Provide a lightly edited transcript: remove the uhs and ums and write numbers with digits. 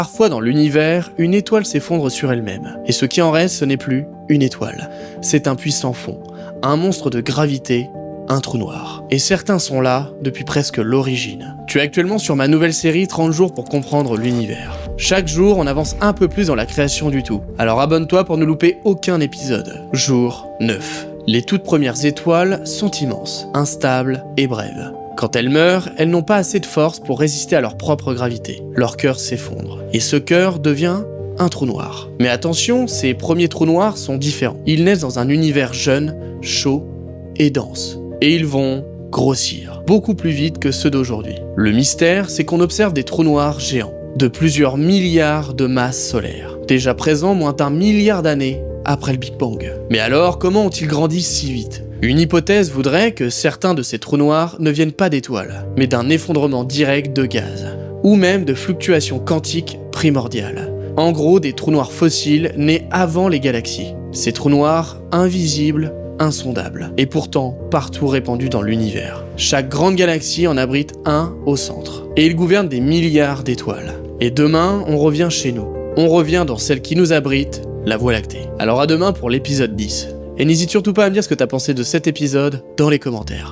Parfois dans l'univers, une étoile s'effondre sur elle-même, et ce qui en reste, ce n'est plus une étoile. C'est un puissant fond, un monstre de gravité, un trou noir. Et certains sont là depuis presque l'origine. Tu es actuellement sur ma nouvelle série 30 jours pour comprendre l'univers. Chaque jour, on avance un peu plus dans la création du tout. Alors abonne-toi pour ne louper aucun épisode. Jour 9. Les toutes premières étoiles sont immenses, instables et brèves. Quand elles meurent, elles n'ont pas assez de force pour résister à leur propre gravité. Leur cœur s'effondre. Et ce cœur devient un trou noir. Mais attention, ces premiers trous noirs sont différents. Ils naissent dans un univers jeune, chaud et dense. Et ils vont grossir, beaucoup plus vite que ceux d'aujourd'hui. Le mystère, c'est qu'on observe des trous noirs géants, de plusieurs milliards de masses solaires, déjà présents moins d'1 milliard d'années après le Big Bang. Mais alors, comment ont-ils grandi si vite ? Une hypothèse voudrait que certains de ces trous noirs ne viennent pas d'étoiles, mais d'un effondrement direct de gaz, ou même de fluctuations quantiques primordiales. En gros, des trous noirs fossiles nés avant les galaxies. Ces trous noirs invisibles, insondables, et pourtant partout répandus dans l'univers. Chaque grande galaxie en abrite un au centre, et il gouverne des milliards d'étoiles. Et demain, on revient chez nous. On revient dans celle qui nous abrite, la Voie lactée. Alors à demain pour l'épisode 10. Et n'hésite surtout pas à me dire ce que t'as pensé de cet épisode dans les commentaires.